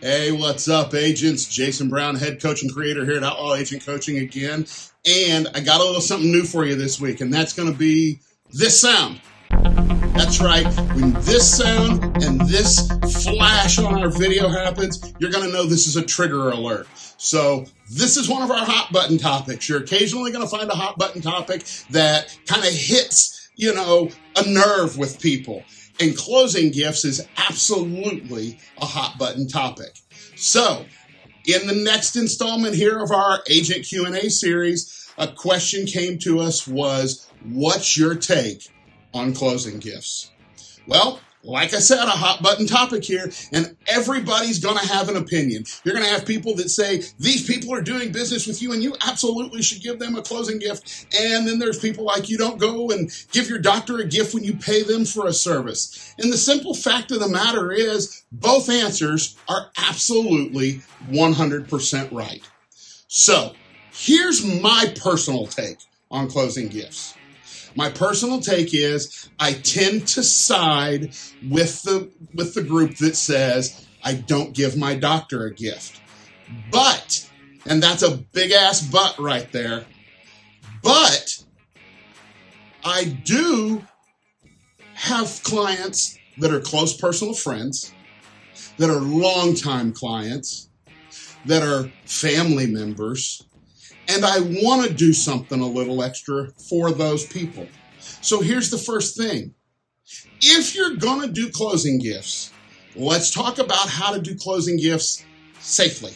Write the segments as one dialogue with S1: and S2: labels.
S1: Hey, what's up, agents? Jason Brown, head coach and creator here at Outlaw Agent Coaching again. And I got a little something new for you this week, and that's going to be this sound. That's right. When this sound and this flash on our video happens, you're going to know this is a trigger alert. So this is one of our hot button topics. You're occasionally going to find a hot button topic that kind of hits, a nerve with people. And closing gifts is absolutely a hot button topic. So, in the next installment here of our Agent Q&A series, a question came to us was, what's your take on closing gifts? Well, like I said, a hot button topic here, and everybody's going to have an opinion. You're going to have people that say, these people are doing business with you and you absolutely should give them a closing gift. And then there's people like, you don't go and give your doctor a gift when you pay them for a service. And the simple fact of the matter is, both answers are absolutely 100% right. So, here's my personal take on closing gifts. My personal take is I tend to side with the group that says I don't give my doctor a gift. But, and that's a big ass but right there, but I do have clients that are close personal friends, that are longtime clients, that are family members, and I want to do something a little extra for those people. So here's the first thing. If you're going to do closing gifts, let's talk about how to do closing gifts safely.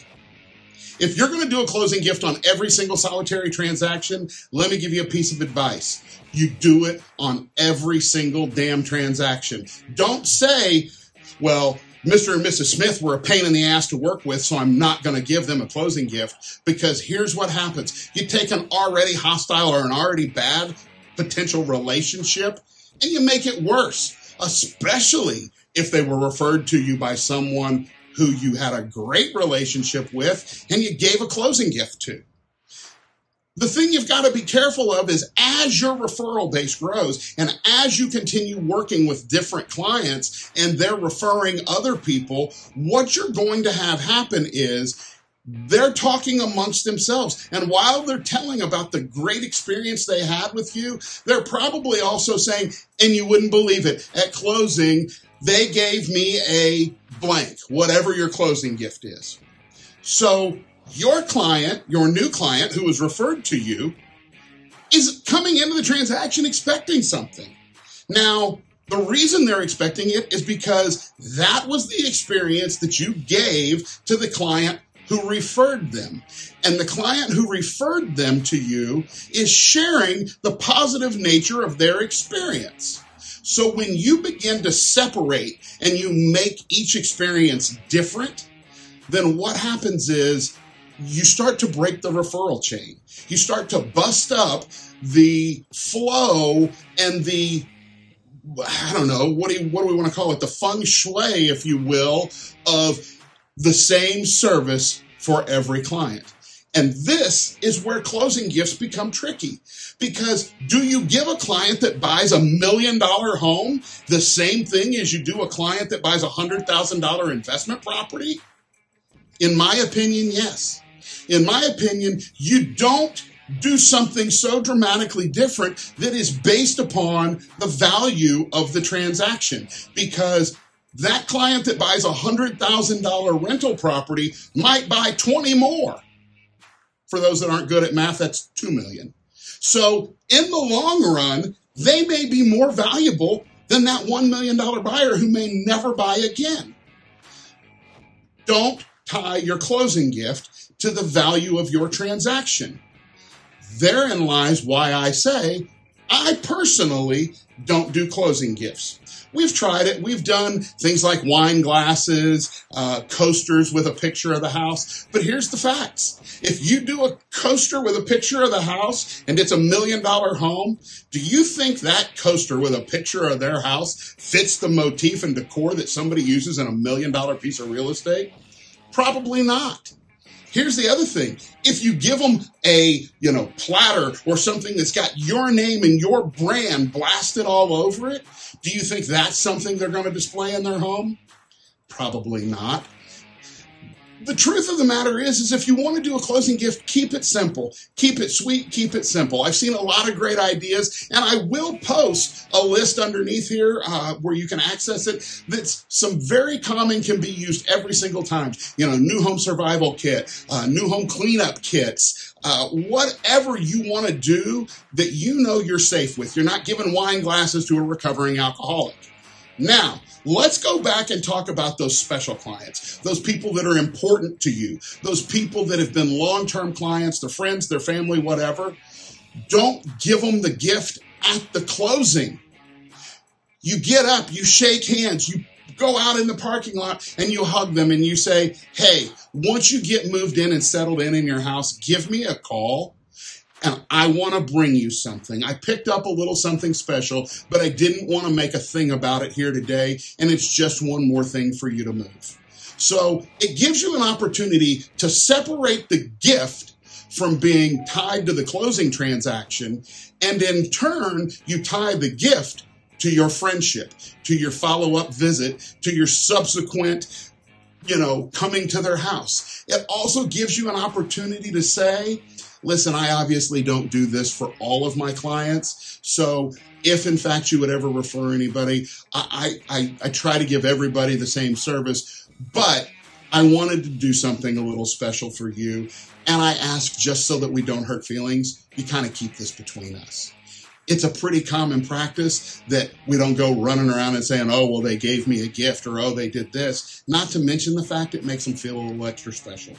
S1: If you're going to do a closing gift on every single solitary transaction, let me give you a piece of advice. You do it on every single damn transaction. Don't say, well, Mr. and Mrs. Smith were a pain in the ass to work with, so I'm not going to give them a closing gift, because here's what happens. You take an already hostile or an already bad potential relationship and you make it worse, especially if they were referred to you by someone who you had a great relationship with and you gave a closing gift to. The thing you've got to be careful of is as your referral base grows and as you continue working with different clients and they're referring other people, what you're going to have happen is they're talking amongst themselves. And while they're telling about the great experience they had with you, they're probably also saying, and you wouldn't believe it, at closing, they gave me a blank, whatever your closing gift is. So your client, your new client who was referred to you, is coming into the transaction expecting something. Now, the reason they're expecting it is because that was the experience that you gave to the client who referred them. And the client who referred them to you is sharing the positive nature of their experience. So when you begin to separate and you make each experience different, then what happens is you start to break the referral chain. You start to bust up the flow and the, what do we want to call it? The feng shui, if you will, of the same service for every client. And this is where closing gifts become tricky. Because do you give a client that buys $1 million home the same thing as you do a client that buys a $100,000 investment property? In my opinion, yes. In my opinion, you don't do something so dramatically different that is based upon the value of the transaction. Because that client that buys a $100,000 rental property might buy 20 more. For those that aren't good at math, that's 2 million. So in the long run, they may be more valuable than that $1 million buyer who may never buy again. Don't tie your closing gift to the value of your transaction. Therein lies why I say I personally don't do closing gifts. We've tried it. We've done things like wine glasses, coasters with a picture of the house. But here's the facts. If you do a coaster with a picture of the house and it's $1 million home, do you think that coaster with a picture of their house fits the motif and decor that somebody uses in $1 million piece of real estate? Probably not. Here's the other thing. If you give them a, platter or something that's got your name and your brand blasted all over it, do you think that's something they're going to display in their home? Probably not. The truth of the matter is if you want to do a closing gift, keep it simple. Keep it sweet, keep it simple. I've seen a lot of great ideas, and I will post a list underneath here where you can access it that's some very common, can be used every single time. You know, new home survival kit, new home cleanup kits, whatever you want to do that you know you're safe with. You're not giving wine glasses to a recovering alcoholic. Now, let's go back and talk about those special clients, those people that are important to you, those people that have been long-term clients, their friends, their family, whatever. Don't give them the gift at the closing. You get up, you shake hands, you go out in the parking lot and you hug them and you say, hey, once you get moved in and settled in your house, give me a call. And I want to bring you something. I picked up a little something special, but I didn't want to make a thing about it here today. And it's just one more thing for you to move. So it gives you an opportunity to separate the gift from being tied to the closing transaction. And in turn, you tie the gift to your friendship, to your follow-up visit, to your subsequent, coming to their house. It also gives you an opportunity to say, listen, I obviously don't do this for all of my clients. So if in fact you would ever refer anybody, I try to give everybody the same service, but I wanted to do something a little special for you. And I ask, just so that we don't hurt feelings, you kind of keep this between us. It's a pretty common practice that we don't go running around and saying, oh, well, they gave me a gift, or, oh, they did this. Not to mention the fact it makes them feel a little extra special.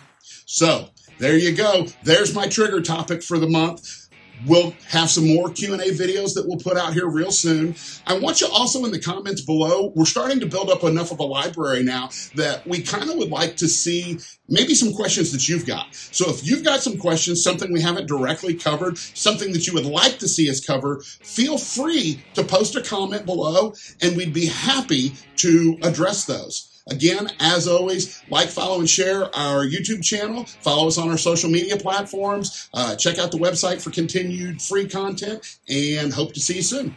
S1: So there you go. There's my trigger topic for the month. We'll have some more Q&A videos that we'll put out here real soon. I want you also in the comments below, we're starting to build up enough of a library now that we kind of would like to see maybe some questions that you've got. So if you've got some questions, something we haven't directly covered, something that you would like to see us cover, feel free to post a comment below and we'd be happy to address those. Again, as always, like, follow, and share our YouTube channel. Follow us on our social media platforms. Check out the website for continued free content, and hope to see you soon.